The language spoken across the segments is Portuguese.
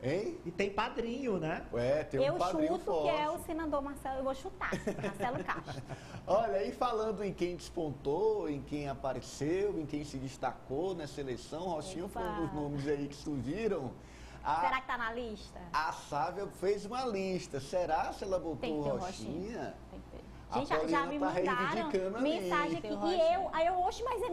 Hein? E tem padrinho, né? Tem um padrinho Eu chuto forte. que é o senador Marcelo, eu vou chutar, Marcelo Castro. Olha, e falando em quem despontou, em quem apareceu, em quem se destacou nessa eleição, Rochinha foi um dos nomes aí que surgiram. Será que tá na lista? A Sávia fez uma lista. Será se ela botou Tem que ter o Rochinha? Tem que ter. A Gente, já Paulina me tá mandaram reivindicando a mensagem lista. aqui. Aí eu, oxe, mas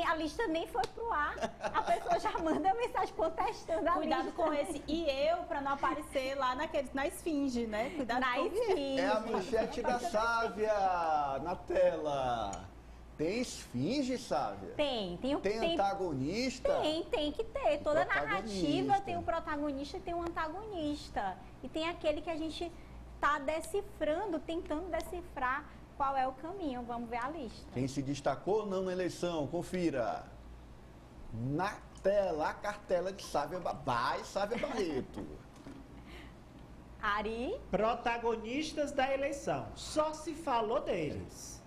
a lista nem foi pro ar. A pessoa já manda mensagem contestando a Cuidado lista. com esse e eu, pra não aparecer lá na esfinge, né? Cuidado Na com esfinge. É a manchete da Sávia na tela. Tem esfinge, Sávia? Tem antagonista? Tem que ter. Toda Protagonista. narrativa tem um protagonista e tem um antagonista. E tem aquele que a gente tá decifrando, tentando decifrar qual é o caminho. Vamos ver a lista. Quem se destacou ou não na eleição? Confira. Na tela, a cartela de Sávia Sávia Barreto. Ari, Protagonistas da eleição. Só se falou deles.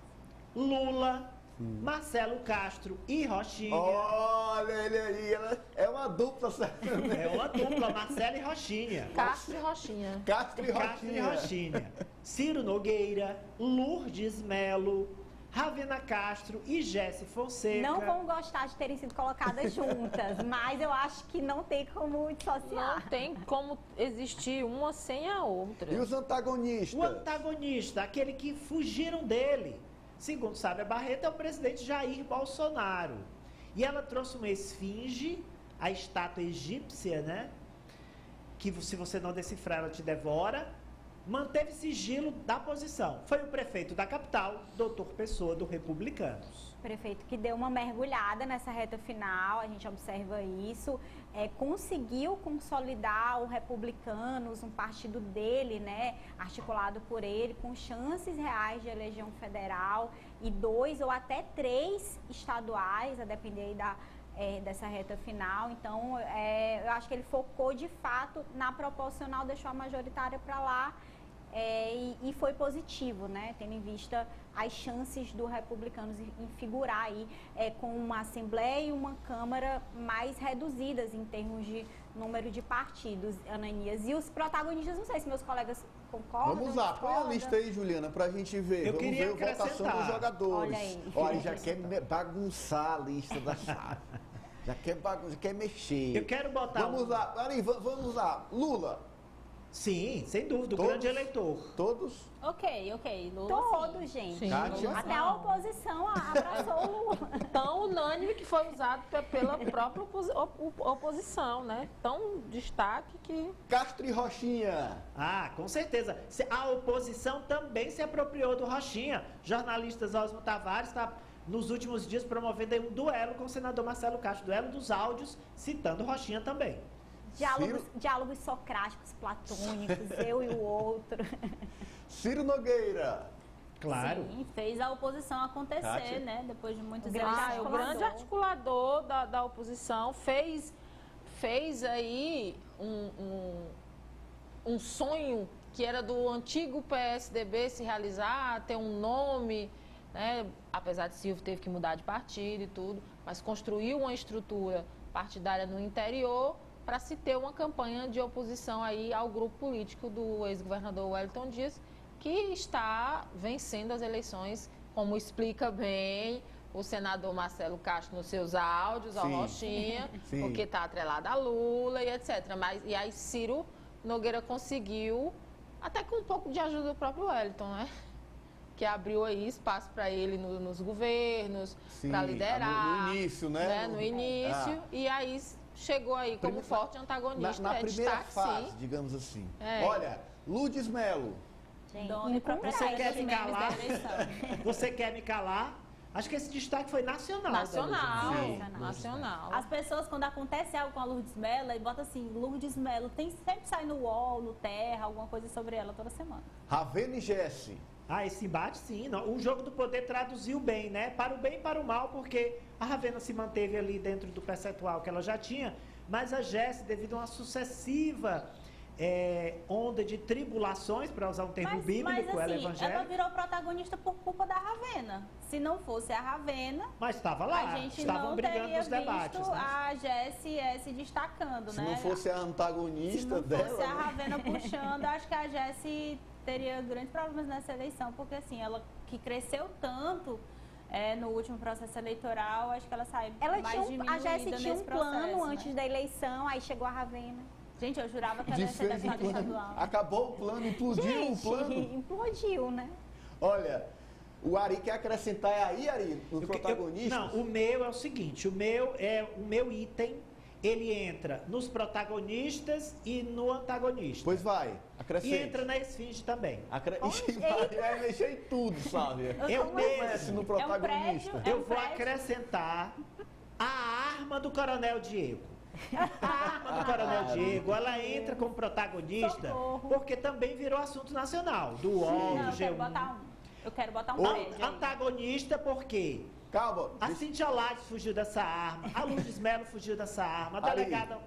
Lula, Marcelo Castro e Rochinha. Olha ele aí, é uma dupla, certo? É uma dupla, Marcelo e Rochinha. Castro e Rochinha. Castro e Castro e Rochinha. Rochinha. Ciro Nogueira, Lourdes Melo, Ravena Castro e Jéssica Fonseca. não vão gostar de terem sido colocadas juntas, mas eu acho que não tem como Não dissociar. tem como existir uma sem a outra. E os antagonistas? O antagonista, aquele que fugiram dele, segundo Sávia Barreto, é o presidente Jair Bolsonaro. E ela trouxe uma esfinge, a estátua egípcia, né? Que se você não decifrar, ela te devora. Manteve sigilo da posição. Foi o prefeito da capital, Doutor Pessoa, do Republicanos. Prefeito que deu uma mergulhada nessa reta final, a gente observa isso, conseguiu consolidar o Republicanos, um partido dele, né, articulado por ele, com chances reais de eleger um federal e 2 ou até 3 estaduais, a depender aí dessa reta final. Então, eu acho que ele focou de fato na proporcional, deixou a majoritária para lá. E foi positivo, né? Tendo em vista as chances do Republicanos em figurar aí com uma Assembleia e uma Câmara mais reduzidas em termos de número de partidos, Ananias. E os protagonistas, não sei se meus colegas concordam. Vamos lá, põe a discordam. lista aí, Juliana, pra gente ver. Eu Vamos queria ver a votação acrescentar. dos jogadores. Olha aí. Olha, já quer bagunçar a lista da Sávia. Já quer mexer. Eu quero botar Vamos lá, Ari, vamos lá. Lula. Sim, sem dúvida, o Todos? grande eleitor. Todos? Ok, Lula. Todos, sim. gente. Sim, Kátia? Até a oposição abraçou o Lula. Tão unânime que foi usado pela própria oposição, né? Tão destaque que... Castro e Rochinha. Ah, com certeza. A oposição também se apropriou do Rochinha. Jornalistas Osmo Tavares está, nos últimos dias, promovendo aí um duelo com o senador Marcelo Castro, duelo dos áudios, citando Rochinha também. Diálogos socráticos, platônicos, eu e o outro. Ciro Nogueira. Claro. Sim, fez a oposição acontecer, Kátia? né? Depois de muitos grande anos. o grande articulador da oposição fez aí um sonho que era do antigo PSDB se realizar, ter um nome, né? Apesar de Silvio teve que mudar de partido e tudo, mas construiu uma estrutura partidária no interior para se ter uma campanha de oposição aí ao grupo político do ex-governador Wellington Dias, que está vencendo as eleições, como explica bem o senador Marcelo Castro nos seus áudios, ao Sim. Rochinha, Sim. porque está atrelado a Lula e etc. E aí Ciro Nogueira conseguiu, até com um pouco de ajuda do próprio Wellington, né? Que abriu aí espaço para ele nos governos, para liderar. No início, né? No início, e aí chegou aí como forte antagonista. Na primeira destaque, fase, sim. digamos assim. É. Olha, Lourdes Melo. Gente, Dona e proprietária Você quer dos me memes calar? da eleição. Você quer me calar? Acho que esse destaque foi nacional. Nacional, Sim. nacional. As pessoas, quando acontece algo com a Lourdes Mello, aí bota assim, Lourdes Mello, sempre sai no UOL, no Terra, alguma coisa sobre ela toda semana. Ravena e Jesse. Ah, esse embate sim. Não. O jogo do poder traduziu bem, né? Para o bem e para o mal, porque a Ravena se manteve ali dentro do percentual que ela já tinha, mas a Jesse, devido a uma sucessiva onda de tribulações, para usar um termo bíblico, mas ela é assim, evangélica. ela virou protagonista por culpa da Ravena. Se não fosse a Ravena, Mas estava lá, a gente estavam não brigando teria nos debates. visto Né? a Jessie se destacando, Se né? não fosse a Se antagonista não dela. fosse a né? Ravena puxando, acho que a Jessie teria grandes problemas nessa eleição, porque assim, ela que cresceu tanto no último processo eleitoral, acho que ela sai Ela mais tinha diminuída a Jessie tinha um nesse plano processo, né? antes da eleição, aí chegou a Ravena. Gente, eu jurava que ela ia ser Desfez o deputada plano. estadual. Acabou o plano, implodiu o plano. Implodiu, né? Olha, o Ari quer acrescentar aí, Ari, nos protagonistas? Não, o meu é o seguinte, o meu item, ele entra nos protagonistas e no antagonista. Pois vai, acrescente. E entra na esfinge também. Ixi, vai mexer em tudo, sabe? Eu Comece no protagonista. prédio, Eu vou prédio. acrescentar a arma do Coronel Diego. A arma do Coronel Diego, ela entra como protagonista Socorro. porque também virou assunto nacional, do UOL, Não, do G1. eu quero botar um prédio aí. Antagonista porque Calma. a Cintia Lages fugiu dessa arma, a Lourdes Mello fugiu dessa arma, a Ari. delegada...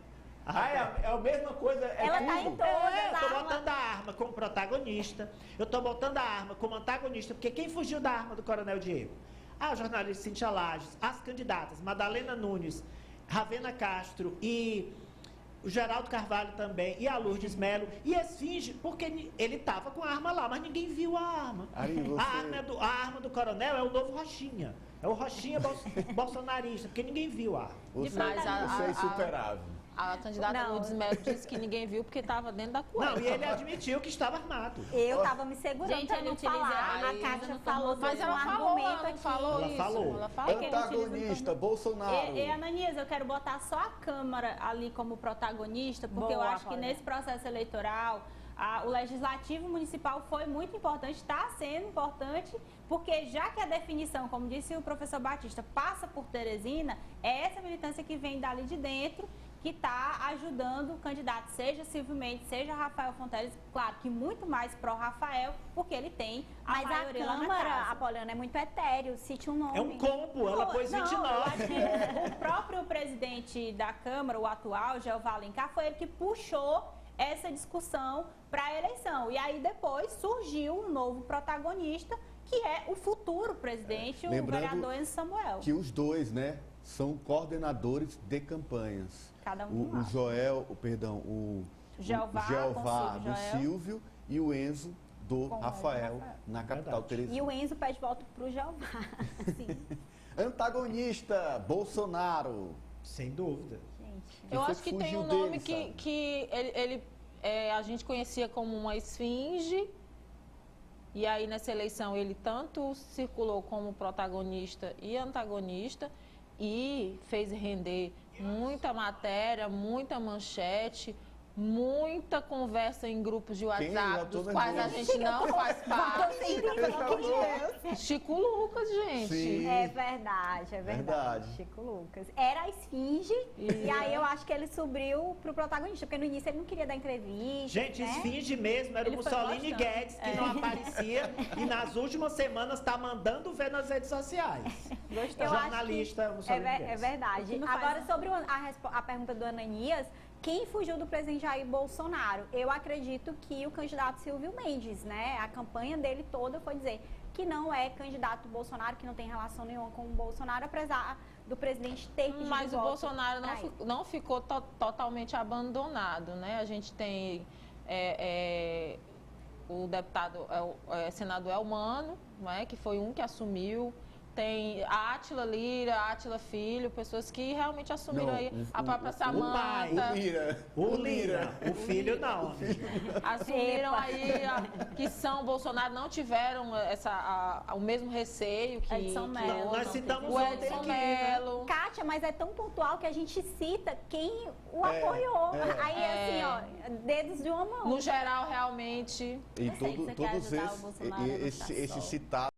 É a mesma coisa, Ela tudo. tá em todas Eu tô as armas. botando a arma como protagonista, eu tô botando a arma como antagonista, porque quem fugiu da arma do Coronel Diego? A jornalista Cintia Lages, as candidatas Madalena Nunes, Ravena Castro e o Geraldo Carvalho também, e a Lourdes Mello, e Esfinge, porque ele tava com a arma lá, mas ninguém viu a arma. Ari, você- A arma do Coronel é o novo Rochinha, é o Rochinha bolsonarista, porque ninguém viu a arma. Você, Mas você é insuperável. A candidata Não. Lourdes Mello disse que ninguém viu porque estava dentro da cueca. Não, e ele admitiu que estava armado. Eu tava me segurando Gente, pra ele não utiliza falar. a A Kátia não falou Mas sobre ela um falou, argumento ela não aqui. falou Ela isso. falou. Ela falou. que ele utiliza Antagonista, um Bolsonaro. E Ananias, eu quero botar só a Câmara ali como protagonista, porque Boa, eu acho que Cláudia. nesse processo eleitoral, o Legislativo Municipal foi muito importante, está sendo importante, porque já que a definição, como disse o professor Batista, passa por Teresina, é essa militância que vem dali de dentro, que está ajudando o candidato, seja Silvio Mendes, seja Rafael Fonteles, claro que muito mais pró-Rafael, porque ele tem a Mas a maioria lá na Câmara, casa. Apoliana, é muito etéreo, cite um nome. É um combo, ela pôs Não, eu 29. acho que o próprio presidente da Câmara, o atual, Jeová Alencar, foi ele que puxou essa discussão para a eleição. E aí depois surgiu um novo protagonista, que é o futuro presidente, o Lembrando vereador Enzo Samuel. Que os dois, né, são coordenadores de campanhas. Cada um O Joel, o Jeová, Jeová com do Silvio Joel. Silvio e o Enzo do Com o Rafael, Rafael. na capital Verdade. Teresina. E o Enzo pede voto pro Jeová. Sim, Antagonista, Bolsonaro. Sem dúvida. gente. Quem Eu foi acho que que tem fugiu um nome dele, sabe? que a gente conhecia como uma esfinge. E aí, nessa eleição, ele tanto circulou como protagonista e antagonista e fez render muita matéria, muita manchete, muita conversa em grupos de Quem? WhatsApp, Eu tô dos quais a nervoso. gente não faz parte. Pelo amor de Deus. Chico Lucas, gente. Sim. É verdade, é verdade. Verdade. Chico Lucas. Era a esfinge, e aí eu acho que ele subiu pro protagonista, porque no início ele não queria dar entrevista. Gente, né? esfinge mesmo, era o Ele foi Mussolini gostando. Guedes, que não aparecia e nas últimas semanas está mandando ver nas redes sociais. Eu Jornalista acho que Mussolini é Guedes. O verdade. que não faz, Agora, né? sobre a pergunta do Ananias, quem fugiu do presidente Jair Bolsonaro? Eu acredito que o candidato Silvio Mendes, né? A campanha dele toda foi dizer que não é candidato Bolsonaro, que não tem relação nenhuma com o Bolsonaro, apesar do presidente ter pedido Mas o voto Bolsonaro pra ele. não ficou totalmente abandonado, né? A gente tem o deputado, senador Elmano, né? Que foi um que assumiu. Tem a Átila Lira, a Átila Filho, pessoas que realmente assumiram Não, aí. A pai. própria O Samanta. Lira. O Lira, o filho não. Assumiram Epa. aí que são Bolsonaro, não tiveram o mesmo receio que Edson Mello. outros. Nós citamos o ontem Edson aqui, né? Mello. Kátia, mas é tão pontual que a gente cita quem o apoiou. Aí, assim, ó, dedos de uma mão. No geral, realmente. E Eu sei que você quer todos ajudar o Bolsonaro a esse botar sol. citado